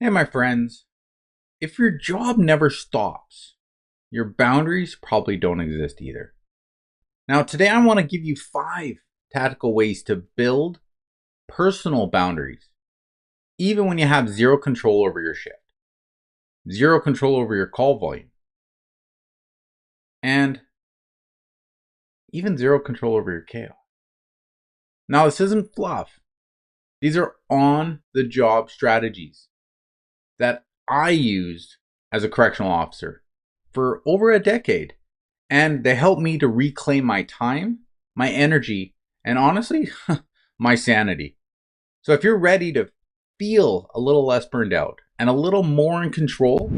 Hey, my friends, if your job never stops, your boundaries probably don't exist either. Now, today I want to give you 5 tactical ways to build personal boundaries, even when you have zero control over your shift, zero control over your call volume, and even zero control over your chaos. Now, this isn't fluff. These are on the job strategies that I used as a correctional officer for over a decade. And they help me to reclaim my time, my energy, and honestly, my sanity. So if you're ready to feel a little less burned out and a little more in control,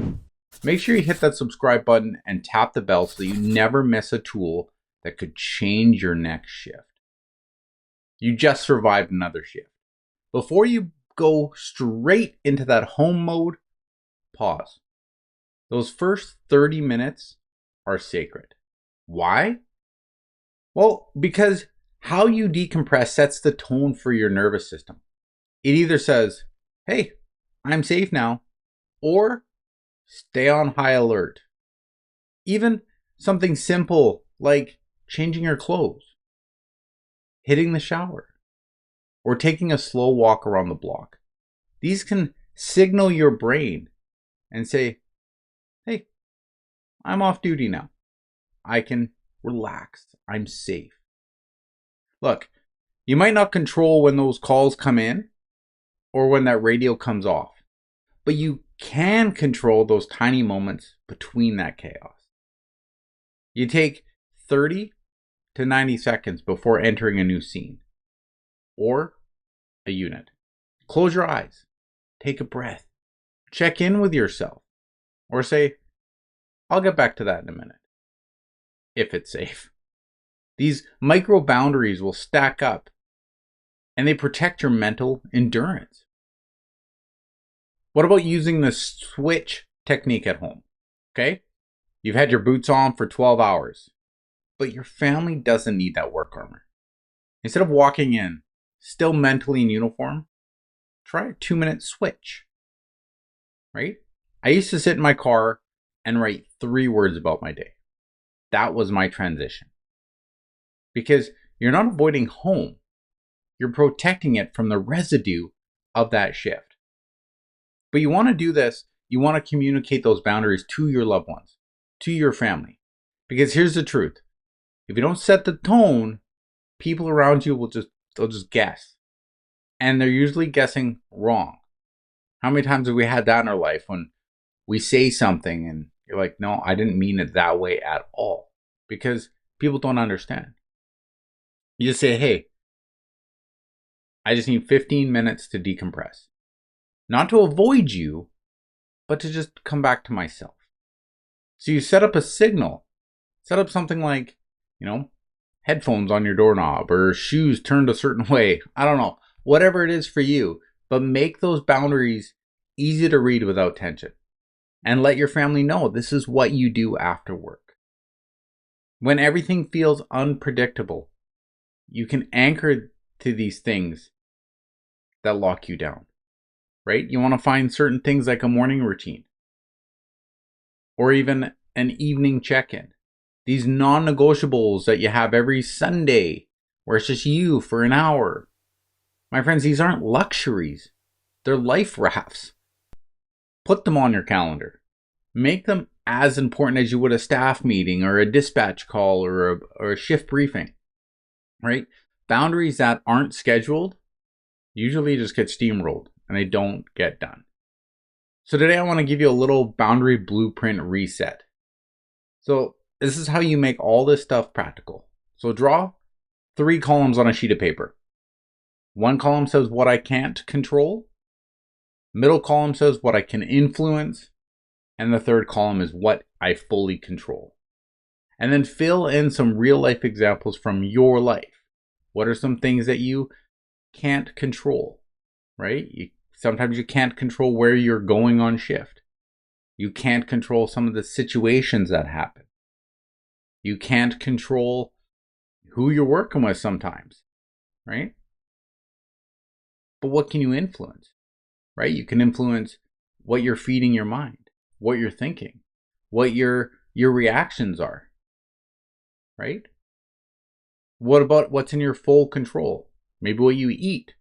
make sure you hit that subscribe button and tap the bell so that you never miss a tool that could change your next shift. You just survived another shift. Before you go straight into that home mode, pause. Those first 30 minutes are sacred. Why? Well, because how you decompress sets the tone for your nervous system. It either says, hey, I'm safe now, or stay on high alert. Even something simple like changing your clothes, hitting the shower, or taking a slow walk around the block. These can signal your brain and say, hey, I'm off duty now. I can relax. I'm safe. Look, you might not control when those calls come in or when that radio comes off, but you can control those tiny moments between that chaos. You take 30 to 90 seconds before entering a new scene or a unit. Close your eyes, take a breath, check in with yourself, or say, I'll get back to that in a minute, if it's safe. These micro boundaries will stack up and they protect your mental endurance. What about using the switch technique at home? Okay? You've had your boots on for 12 hours, but your family doesn't need that work armor. Instead of walking in, still mentally in uniform, try a 2-minute switch. Right? I used to sit in my car and write 3 words about my day. That was my transition. Because you're not avoiding home, you're protecting it from the residue of that shift. But you want to do this, you want to communicate those boundaries to your loved ones, to your family. Because here's the truth. If you don't set the tone, people around you they'll just guess. And they're usually guessing wrong. How many times have we had that in our life when we say something and you're like, no, I didn't mean it that way at all. Because people don't understand. You just say, hey, I just need 15 minutes to decompress. Not to avoid you, but to just come back to myself. So you set up a signal. Set up something like, headphones on your doorknob or shoes turned a certain way. I don't know. Whatever it is for you. But make those boundaries easy to read without tension. And let your family know this is what you do after work. When everything feels unpredictable, you can anchor to these things that lock you down, right? You want to find certain things like a morning routine or even an evening check-in. These non-negotiables that you have every Sunday where it's just you for an hour. My friends, these aren't luxuries. They're life rafts. Put them on your calendar. Make them as important as you would a staff meeting or a dispatch call or a shift briefing. Right? Boundaries that aren't scheduled usually just get steamrolled and they don't get done. So today I want to give you a little boundary blueprint reset. So this is how you make all this stuff practical. So draw 3 columns on a sheet of paper. 1 column says what I can't control. Middle column says what I can influence. And the 3rd column is what I fully control. And then fill in some real life examples from your life. What are some things that you can't control, right? Sometimes you can't control where you're going on shift. You can't control some of the situations that happen. You can't control who you're working with sometimes, right? But what can you influence, right? You can influence what you're feeding your mind, what you're thinking, what your reactions are, right? What about what's in your full control? Maybe what you eat,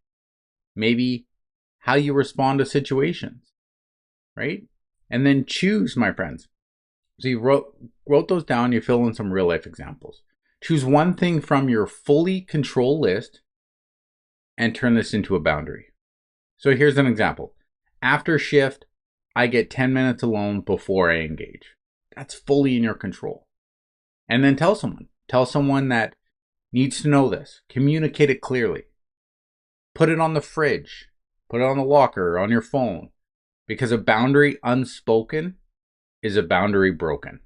maybe how you respond to situations, right? And then choose, my friends. So you wrote those down, you fill in some real life examples. Choose one thing from your fully control list and turn this into a boundary. So here's an example. After shift, I get 10 minutes alone before I engage. That's fully in your control. And then tell someone that needs to know this. Communicate it clearly. Put it on the fridge, put it on the locker, on your phone, because a boundary unspoken is a boundary broken.